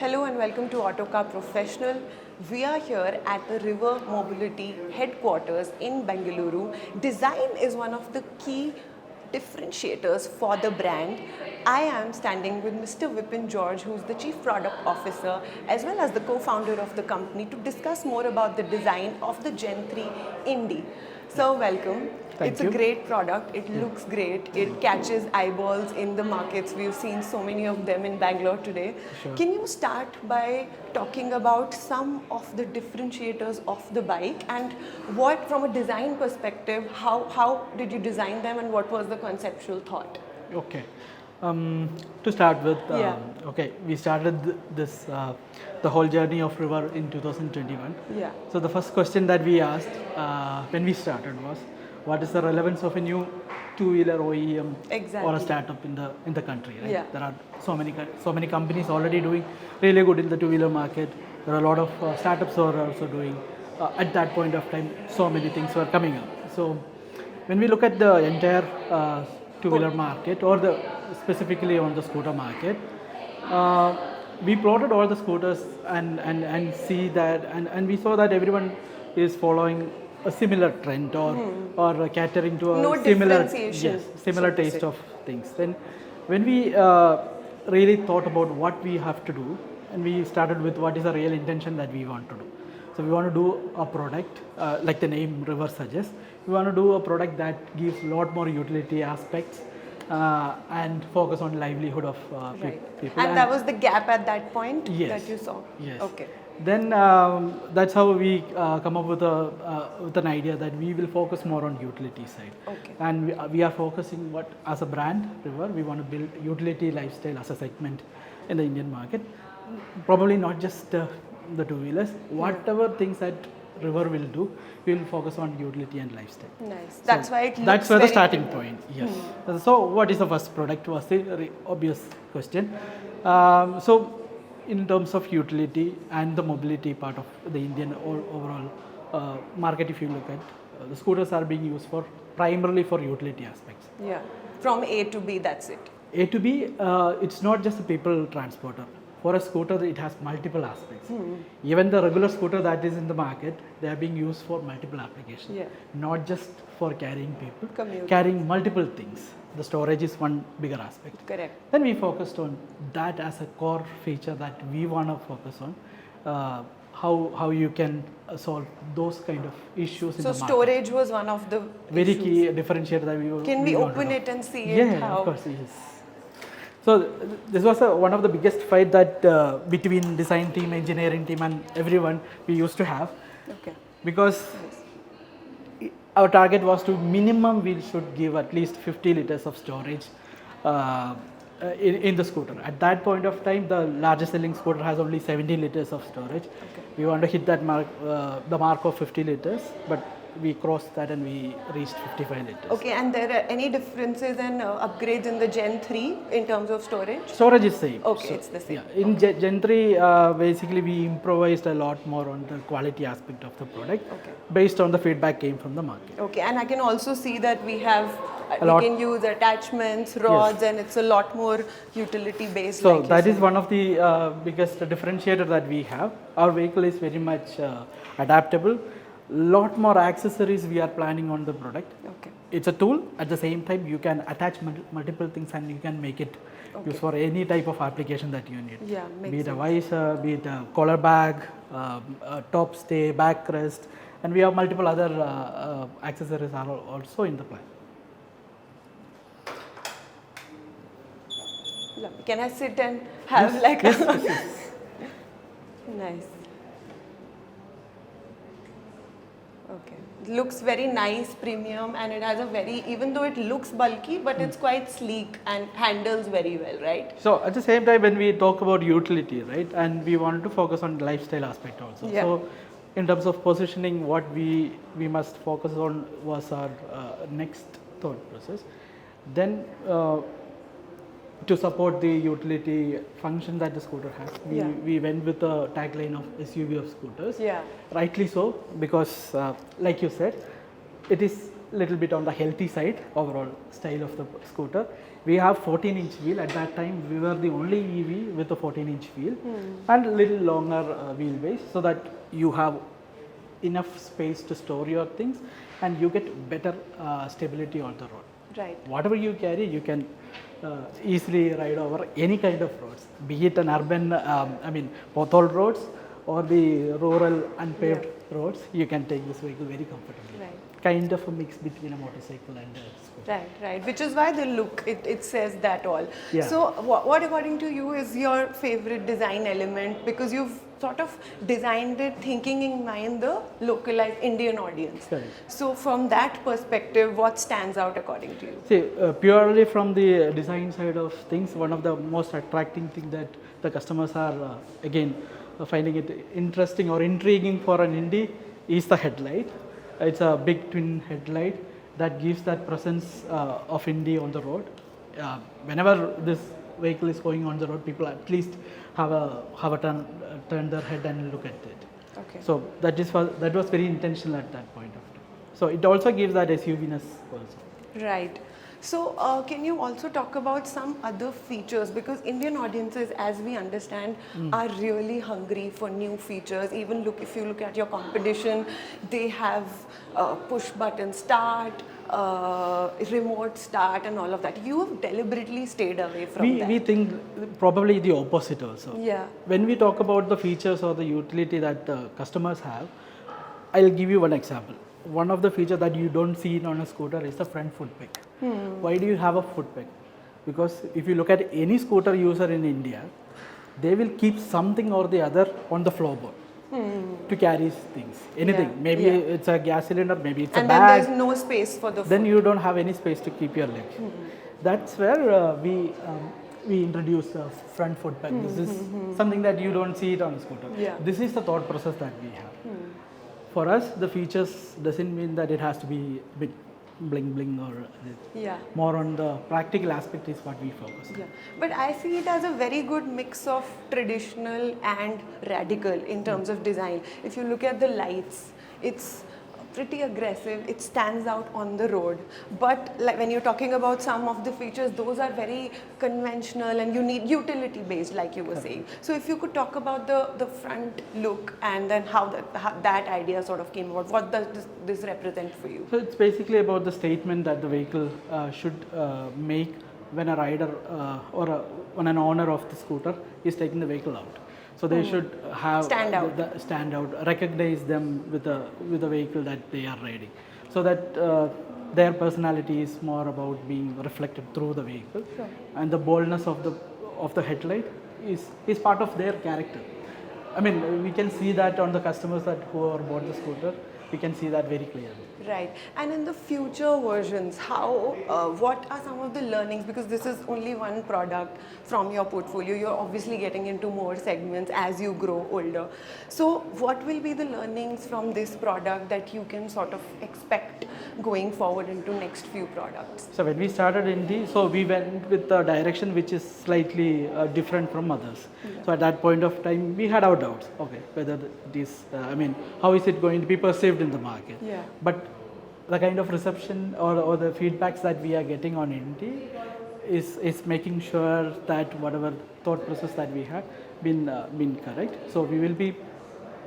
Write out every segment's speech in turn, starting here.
Hello and welcome to Autocar Professional. We are here at the River Mobility headquarters in Bengaluru. Design is one of the key differentiators for the brand. I am standing with Mr. Vipin George, who's the Chief Product Officer as well as the co-founder of the company, to discuss more about the design of the Gen 3 Indy. So welcome. It's a great product. It looks great. It catches eyeballs in the markets. We've seen so many of them in Bangalore today. Sure. Can you start by talking about some of the differentiators of the bike and what, from a design perspective, how did you design them and what was the conceptual thought? Okay. To start with, Yeah. okay, we started this the whole journey of River in 2021. Yeah. So the first question that we asked when we started was, what is the relevance of a new two-wheeler OEM or Exactly. a startup in the country? Right? Yeah. There are so many companies already doing really good in the two-wheeler market. There are a lot of startups who are also doing. At that point of time, so many things were coming up. So when we look at the entire two-wheeler market, or specifically on the scooter market, we plotted all the scooters and see that and we saw that everyone is following a similar trend or catering to a No similar differentiation, similar so to taste say. of things. Then when we really thought about what we have to do, and we started with what is the real intention that we want to do. So we want to do a product like the name River suggests. We want to do a product that gives a lot more utility aspects and focus on livelihood of people. And that was the gap at that point Yes. that you saw? Yes. Okay. Then that's how we come up with an idea that we will focus more on utility side. Okay. And we are focusing what as a brand River, we want to build utility lifestyle as a segment in the Indian market. Probably not just the two-wheelers. Whatever things that River will do, we will focus on utility and lifestyle. Nice. That's why it looks That's where the very starting point. Yes. So what is the first product was the obvious question. So in terms of utility and the mobility part of the Indian overall market, if you look at the scooters are being used primarily for utility aspects. Yeah. From A to B, that's it. A to B, it's not just a people transporter. For a scooter, it has multiple aspects. Even the regular scooter that is in the market, they are being used for multiple applications. Yeah. Not just for carrying people, Commute. carrying multiple things. The storage is one bigger aspect. Correct. Then we focused on that as a core feature that we want to focus on. How you can solve those kind of issues in So the market. storage was one of the Very issues. key differentiator that we Can we wanted open to- it and see it? Yeah, How? of course, yes. So this was one of the biggest fight that between design team, engineering team, and everyone we used to have, Okay. because our target was to minimum we should give at least 50 liters of storage in the scooter. At that point of time, the largest selling scooter has only 70 liters of storage. Okay. We want to hit that mark, the mark of 50 liters, but we crossed that and we reached 55 liters. Okay, and there are any differences and upgrades in the Gen 3 in terms of storage? Storage is same. Okay, it's the same. Yeah, in Gen 3, basically we improvised a lot more on the quality aspect of the product, Okay. based on the feedback came from the market. Okay, and I can also see that we have, A lot. we can use attachments, rods, and it's a lot more utility based. So like you that is said. one of the biggest differentiator that we have. Our vehicle is very much adaptable. Lot more accessories we are planning on the product. Okay. It's a tool. At the same time, you can attach multiple things and you can make it use for any type of application that you need. Yeah, makes Be it a sense. visor, be it a collar bag, a top stay, backrest, and we have multiple other accessories are also in the plan. Lovely. Can I sit and have Yes, like yes, yes, yes. Nice. Okay. It looks very nice, premium, and it has a very, even though it looks bulky, but it's quite sleek and handles very well, right? So at the same time, when we talk about utility, right, and we wanted to focus on the lifestyle aspect also. Yeah. So in terms of positioning, what we must focus on was our next thought process. Then to support the utility function that the scooter has, we went with the tagline of SUV of scooters. Yeah. Rightly so, because like you said, it is little bit on the healthy side overall style of the scooter. We have 14-inch wheel. At that time, we were the only EV with a 14-inch wheel and a little longer wheelbase, so that you have enough space to store your things and you get better stability on the road. Right. Whatever you carry, you can easily ride over any kind of roads, be it an urban, pothole roads or the rural unpaved roads. You can take this vehicle very comfortably. Right. Kind of a mix between a motorcycle and a scooter. Right. Which is why the look, it says that all. Yeah. So what according to you is your favorite design element, because you've sort of designed it thinking in mind the localized Indian audience. Correct. So from that perspective, what stands out according to you? See, purely from the design side of things, one of the most attracting thing that the customers are finding it interesting or intriguing for an Indie is the headlight. It's a big twin headlight that gives that presence of Indie on the road. Whenever this vehicle is going on the road, people at least have a turn their head and look at it. Okay. So that was very intentional at that point of time. So it also gives that SUV-ness also. Right. So can you also talk about some other features, because Indian audiences, as we understand, are really hungry for new features. Even if you look at your competition, they have push button start, remote start and all of that. You have deliberately stayed away from that. We think probably the opposite also. Yeah. When we talk about the features or the utility that the customers have, I'll give you one example. One of the features that you don't see on a scooter is the front foot peg. Why do you have a foot peg? Because if you look at any scooter user in India, they will keep something or the other on the floorboard to carry things, anything. Yeah. Maybe it's a gas cylinder, maybe it's a And bag. then there's no space for the Then you don't have any space to keep your leg. That's where we introduce a front foot peg. This is something that you don't see it on a scooter. Yeah. This is the thought process that we have. For us, the features doesn't mean that it has to be big bling bling or more on the practical aspect is what we focus on. Yeah, but I see it as a very good mix of traditional and radical in terms of design. If you look at the lights, it's pretty aggressive, it stands out on the road, but like when you're talking about some of the features, those are very conventional and you need utility based, like you were saying. So if you could talk about the front look and then how that idea sort of came about, what does this represent for you? So it's basically about the statement that the vehicle should make when a rider when an owner of the scooter is taking the vehicle out. So they should have stand out, recognize them with the vehicle that they are riding, so that their personality is more about being reflected through the vehicle, and the boldness of the headlight is part of their character. I mean, we can see that on the customers who are bought the scooter. We can see that very clearly. Right. And in the future versions, what are some of the learnings? Because this is only one product from your portfolio. You're obviously getting into more segments as you grow older. So what will be the learnings from this product that you can sort of expect going forward into next few products? So when we started Indie, so we went with a direction which is slightly different from others. Yeah. So at that point of time, we had our doubts. Okay, whether it is, how is it going to be perceived in the market? Yeah. But the kind of reception or the feedbacks that we are getting on Indie is making sure that whatever thought process that we have been correct. So we will be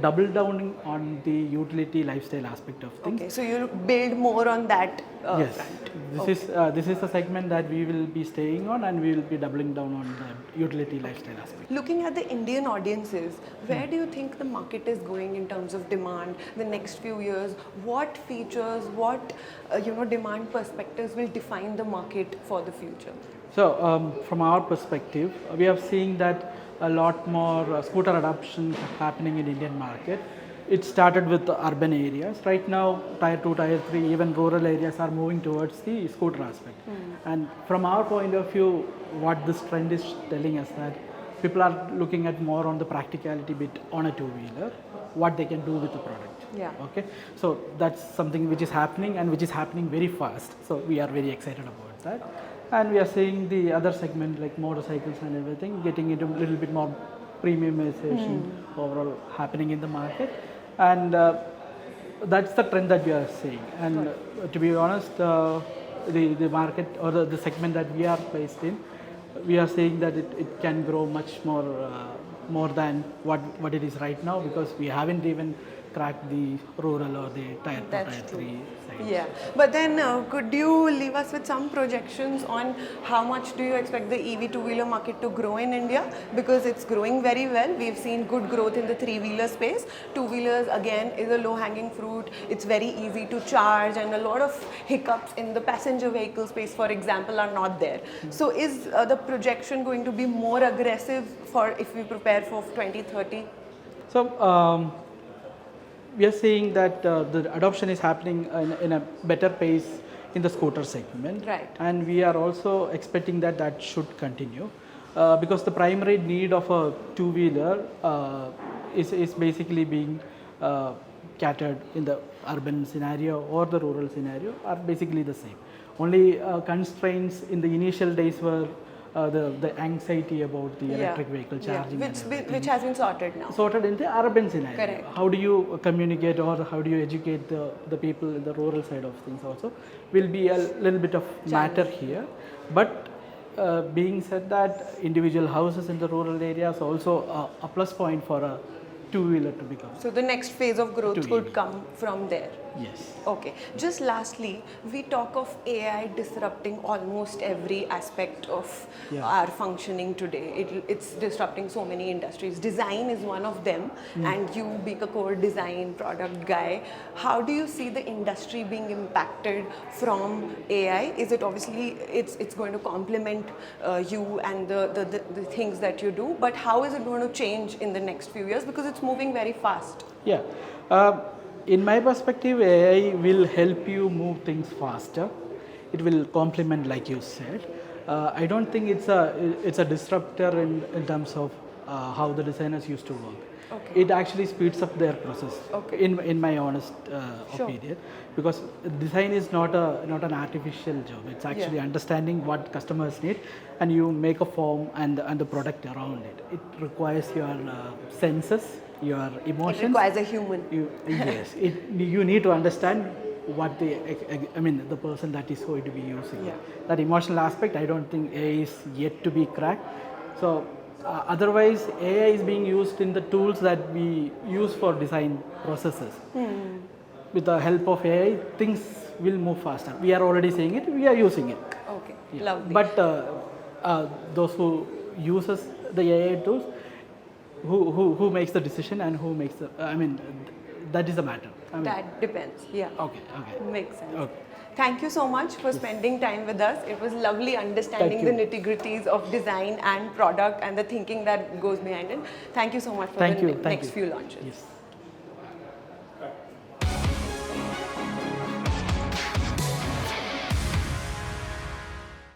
double downing on the utility lifestyle aspect of things. Okay, so you'll build more on that yes. front. This is the segment that we will be staying on, and we will be doubling down on the utility lifestyle aspect. Looking at the Indian audiences, where do you think the market is going in terms of demand the next few years? What features, what demand perspectives will define the market for the future? So from our perspective, we are seeing that a lot more scooter adoption happening in Indian market. It started with the urban areas. Right now, tier 2, tier 3, even rural areas are moving towards the scooter aspect. And from our point of view, what this trend is telling us that people are looking at more on the practicality bit on a two-wheeler, what they can do with the product. Yeah. Okay. So that's something which is happening and which is happening very fast. So we are very excited about that. And we are seeing the other segment like motorcycles and everything getting into a little bit more premiumization overall happening in the market. And that's the trend that we are seeing. And to be honest, the market or the segment that we are placed in, we are saying that it can grow much more than what it is right now, because we haven't even cracked the rural or the tier 2, That's tier true. 3 sites. Yeah, but then could you leave us with some projections on how much do you expect the EV two-wheeler market to grow in India? Because it's growing very well. We've seen good growth in the three-wheeler space. Two-wheelers again is a low-hanging fruit. It's very easy to charge, and a lot of hiccups in the passenger vehicle space, for example, are not there. So is the projection going to be more aggressive for if we prepare for 2030? So we are seeing that the adoption is happening in a better pace in the scooter segment. Right. And we are also expecting that that should continue, because the primary need of a two-wheeler is basically being catered in the urban scenario or the rural scenario are basically the same. Only constraints in the initial days were the anxiety about the electric vehicle charging, which has been sorted now. sorted in the urban scenario. Correct. How do you communicate or how do you educate the people in the rural side of things also will be a little bit of matter here. But being said that, individual houses in the rural areas also a plus point for a two-wheeler to become. So the next phase of growth could come from there. Yes. Okay. Just lastly, we talk of AI disrupting almost every aspect of our functioning today. It's disrupting so many industries. Design is one of them, and you being a core design product guy, how do you see the industry being impacted from AI? Is it obviously it's going to complement you and the things that you do, but how is it going to change in the next few years, because it's moving very fast? Yeah. In my perspective, AI will help you move things faster. It will complement, like you said. I don't think it's a disruptor in terms of how the designers used to work. Okay. It actually speeds up their process. Okay. In my honest opinion, because design is not an artificial job. It's actually understanding what customers need, and you make a form and the product around it. It requires your senses, your emotions. It requires a human. Yes, you need to understand what the person that is going to be using it. That emotional aspect, I don't think AI is yet to be cracked. So otherwise, AI is being used in the tools that we use for design processes. With the help of AI, things will move faster. We are already seeing it. We are using it. Okay, lovely. But those who uses the AI tools, who makes the decision and who makes the, that is the matter. That depends, yeah. Okay. Makes sense. Okay. Thank you so much for spending time with us. It was lovely understanding the nitty-gritties of design and product and the thinking that goes behind it. Thank you so much for the next few launches. Yes.